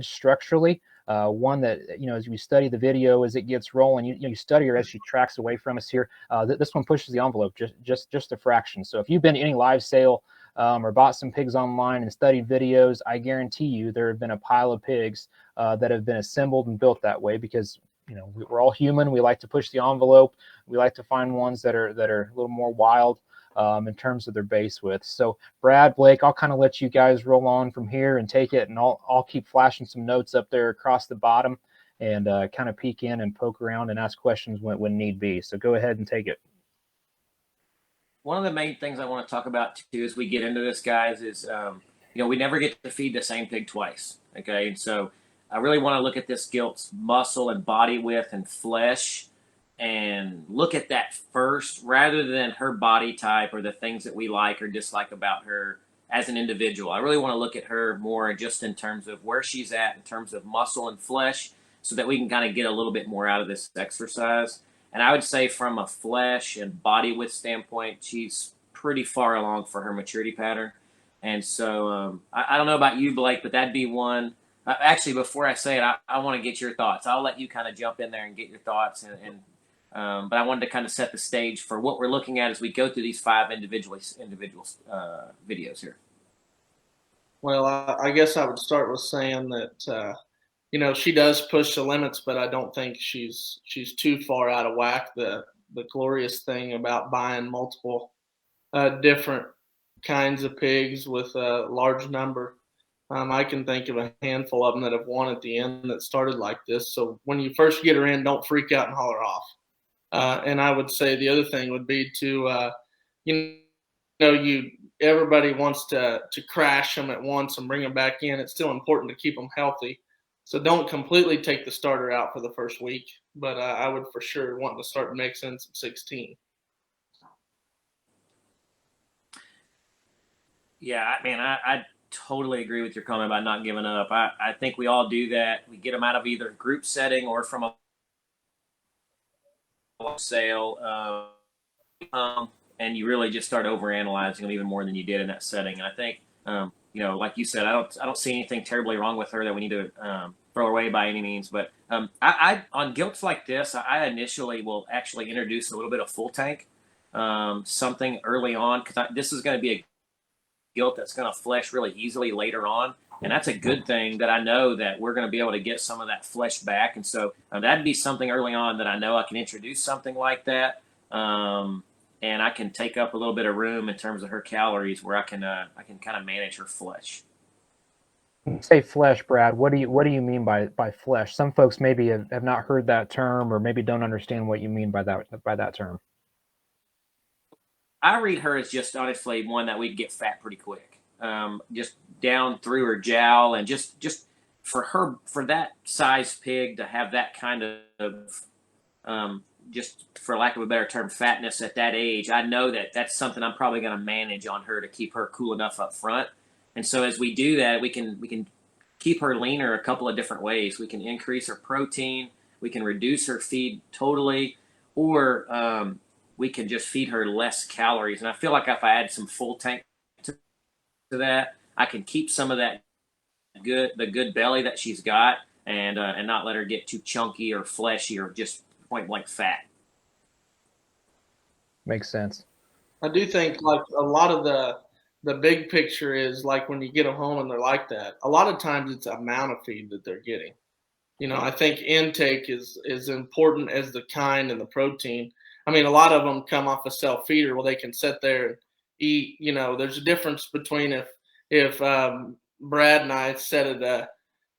damaged structurally. One that, as we study the video as it gets rolling, you study her as she tracks away from us here. This one pushes the envelope just a fraction. So if you've been to any live sale or bought some pigs online and studied videos, I guarantee you there have been a pile of pigs that have been assembled and built that way because we're all human. We like to push the envelope. We like to find ones that are a little more wild in terms of their base width. So Brad, Blake, I'll kind of let you guys roll on from here and take it, and I'll keep flashing some notes up there across the bottom and kind of peek in and poke around and ask questions when need be. So go ahead and take it. One of the main things I want to talk about too as we get into this, guys, is we never get to feed the same pig twice. Okay, and so I really want to look at this gilt's muscle and body width and flesh and look at that first rather than her body type or the things that we like or dislike about her as an individual. I really want to look at her more just in terms of where she's at in terms of muscle and flesh so that we can kind of get a little bit more out of this exercise. And I would say from a flesh and body width standpoint, she's pretty far along for her maturity pattern. And so I don't know about you, Blake, but that'd be one. Actually, before I say it, I want to get your thoughts. I'll let you kind of jump in there and get your thoughts. But I wanted to kind of set the stage for what we're looking at as we go through these 5 individual videos here. Well, I guess I would start with saying that she does push the limits, but I don't think she's too far out of whack. The glorious thing about buying multiple different kinds of pigs with a large number. I can think of a handful of them that have won at the end that started like this. So when you first get her in, don't freak out and haul her off. And I would say the other thing would be to, everybody wants to crash them at once and bring them back in. It's still important to keep them healthy. So don't completely take the starter out for the first week, but I would for sure want to start mixing some 16. Yeah, I mean, I totally agree with your comment about not giving up. I think we all do that. We get them out of either group setting or from a sale, and you really just start overanalyzing them even more than you did in that setting. And I think, like you said, I don't see anything terribly wrong with her that we need to throw away by any means. But I on gilts like this, I initially will actually introduce a little bit of full tank, something early on because this is going to be a gilt that's going to flesh really easily later on. And that's a good thing that I know that we're going to be able to get some of that flesh back. And so that'd be something early on that I know I can introduce something like that. And I can take up a little bit of room in terms of her calories where I can kind of manage her flesh. When you say flesh, Brad, what do you mean by flesh? Some folks maybe have not heard that term or maybe don't understand what you mean by that term. I read her as just honestly one that we'd get fat pretty quick, just down through her jowl, and just for that size pig to have that kind of, just for lack of a better term, fatness at that age. I know that that's something I'm probably going to manage on her to keep her cool enough up front. And so as we do that, we can keep her leaner a couple of different ways. We can increase her protein, we can reduce her feed totally, or we can just feed her less calories. And I feel like if I add some full tank to that, I can keep some of that the good belly that she's got and not let her get too chunky or fleshy or just point blank fat. Makes sense. I do think like a lot of the big picture is like when you get them home and they're like that, a lot of times it's the amount of feed that they're getting. I think intake is important as the kind and the protein. I mean, a lot of them come off a self feeder where they can sit there and eat. There's a difference between if Brad and I sit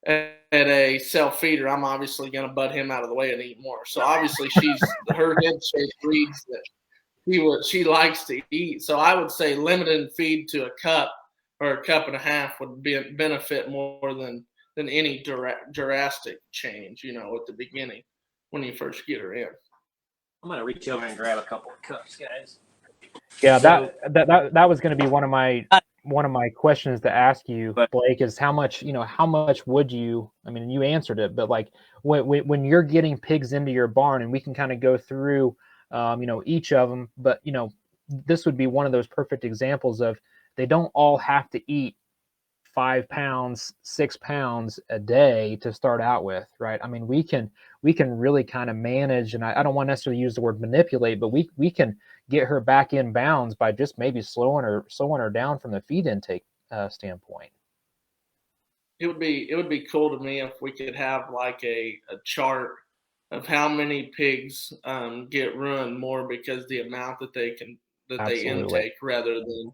at a self feeder, I'm obviously going to butt him out of the way and eat more. So obviously her head shape reads that she likes to eat. So I would say limiting feed to a cup or a cup and a half would benefit more than any drastic change, at the beginning when you first get her in. I'm going to reach over and grab a couple of cups, guys. Yeah, so, that was going to be one of my questions to ask you, Blake, is how much would you, I mean, you answered it, but like when you're getting pigs into your barn, and we can kind of go through, each of them, but, this would be one of those perfect examples of they don't all have to eat 5 pounds, 6 pounds a day to start out with, right? I mean, we can really kind of manage, and I don't want to necessarily use the word manipulate, but we can get her back in bounds by just maybe slowing her down from the feed intake standpoint. It would be cool to me if we could have like a chart of how many pigs get ruined more because the amount that they Absolutely. intake rather than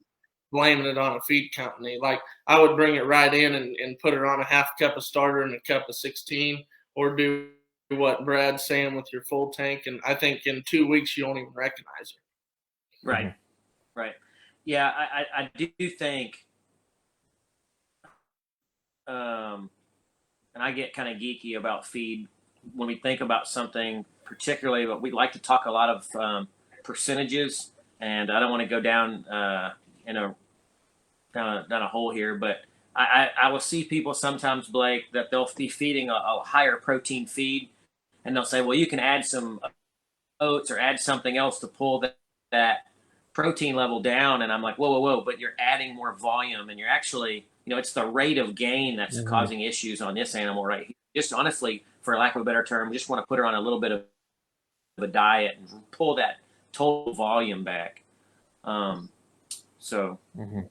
blaming it on a feed company. Like I would bring it right in and put her on a half cup of starter and a cup of 16, or do what Brad's saying with your full tank. And I think in 2 weeks you won't even recognize her. Right. Mm-hmm. Right. Yeah, I do think, and I get kind of geeky about feed when we think about something particularly, but we like to talk a lot of percentages, and I don't want to go down down a hole here, but I will see people sometimes, Blake, that they'll be feeding a higher protein feed, and they'll say, well, you can add some oats or add something else to pull that protein level down. And I'm like, whoa, but you're adding more volume, and you're actually, it's the rate of gain that's causing issues on this animal right here. Just honestly, for lack of a better term, just want to put her on a little bit of a diet and pull that total volume back. So. Mm-hmm.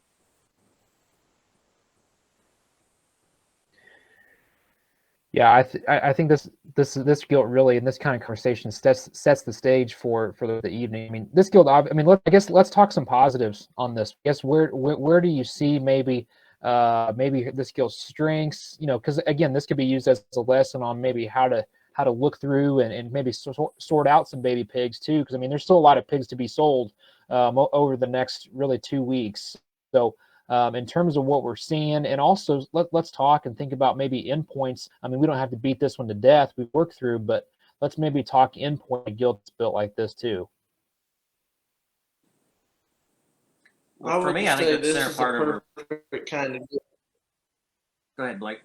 Yeah, I think this guilt really, and this kind of conversation sets the stage for the evening. I mean, this guilt. I mean, I guess let's talk some positives on this. I guess where do you see maybe this guilt's strengths? Because again, this could be used as a lesson on maybe how to look through and maybe sort out some baby pigs too. Because I mean, there's still a lot of pigs to be sold over the next really 2 weeks. So. In terms of what we're seeing, and also let's talk and think about maybe endpoints. I mean, we don't have to beat this one to death. We work through, but let's maybe talk endpoint guilt that's built like this too. Well, for me, I think the center part of her kind of. Go ahead, Blake.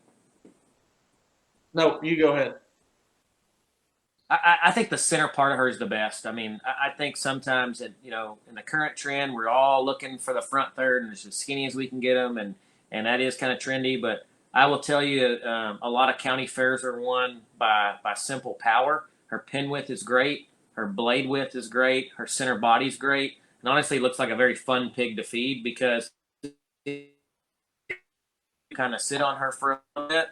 No, you go ahead. I think the center part of her is the best. I mean, I think sometimes that, in the current trend, we're all looking for the front third and it's as skinny as we can get them. And that is kind of trendy. But I will tell you, a lot of county fairs are won by simple power. Her pin width is great. Her blade width is great. Her center body's great. And honestly, it looks like a very fun pig to feed because you kind of sit on her for a bit.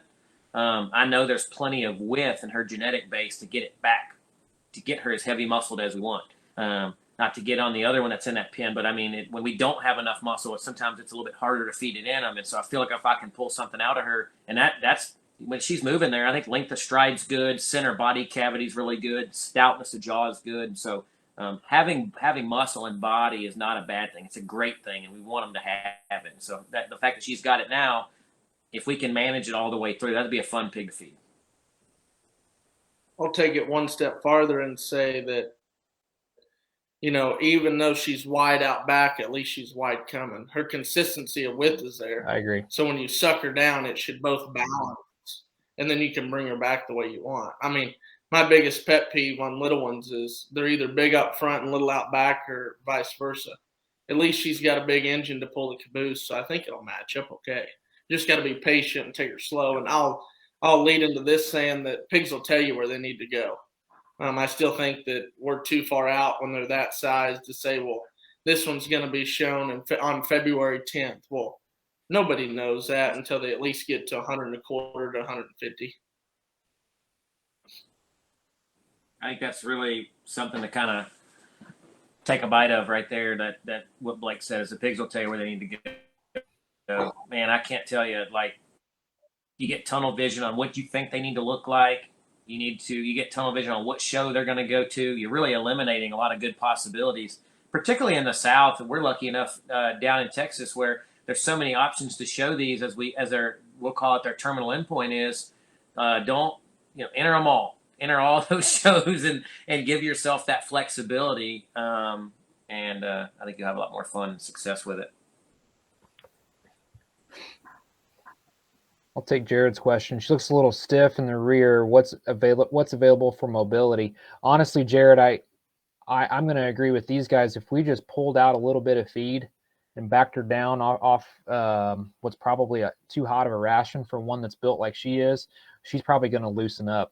I know there's plenty of width in her genetic base to get it back, to get her as heavy muscled as we want. Not to get on the other one that's in that pen, but I mean, when we don't have enough muscle, sometimes it's a little bit harder to feed it in them. And so I feel like if I can pull something out of her, and that's when she's moving there, I think length of stride's good, center body cavity's really good, stoutness of jaw is good. So having muscle and body is not a bad thing. It's a great thing, and we want them to have it. So the fact that she's got it now, if we can manage it all the way through, that'd be a fun pig to feed. I'll take it one step farther and say that, even though she's wide out back, at least she's wide coming. Her consistency of width is there. I agree. So when you suck her down, it should both balance, and then you can bring her back the way you want. I mean, my biggest pet peeve on little ones is they're either big up front and little out back, or vice versa. At least she's got a big engine to pull the caboose, so I think it'll match up okay. Just got to be patient and take her slow. And I'll lead into this saying that pigs will tell you where they need to go. I still think that we're too far out when they're that size to say, well, this one's going to be shown on February 10th. Well, nobody knows that until they at least get to 100 1/4 to 150. I think that's really something to kind of take a bite of right there. That what Blake says, the pigs will tell you where they need to go. So, man, I can't tell you, like, you get tunnel vision on what you think they need to look like. You get tunnel vision on what show they're going to go to. You're really eliminating a lot of good possibilities, particularly in the South. We're lucky enough down in Texas where there's so many options to show these we'll call it their terminal endpoint is. Don't, enter them all. Enter all those shows and give yourself that flexibility. I think you'll have a lot more fun and success with it. I'll take Jared's question. She looks a little stiff in the rear. What's available for mobility? Honestly, Jared, I'm going to agree with these guys. If we just pulled out a little bit of feed and backed her down off what's probably too hot of a ration for one that's built like she is, she's probably going to loosen up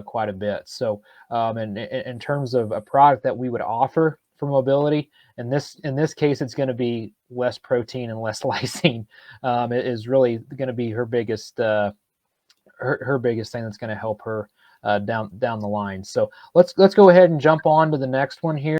quite a bit. So, in terms of a product that we would offer for mobility, in this case, it's going to be less protein and less lysine. It is really going to be her biggest her biggest thing that's going to help her down the line. So let's go ahead and jump on to the next one here.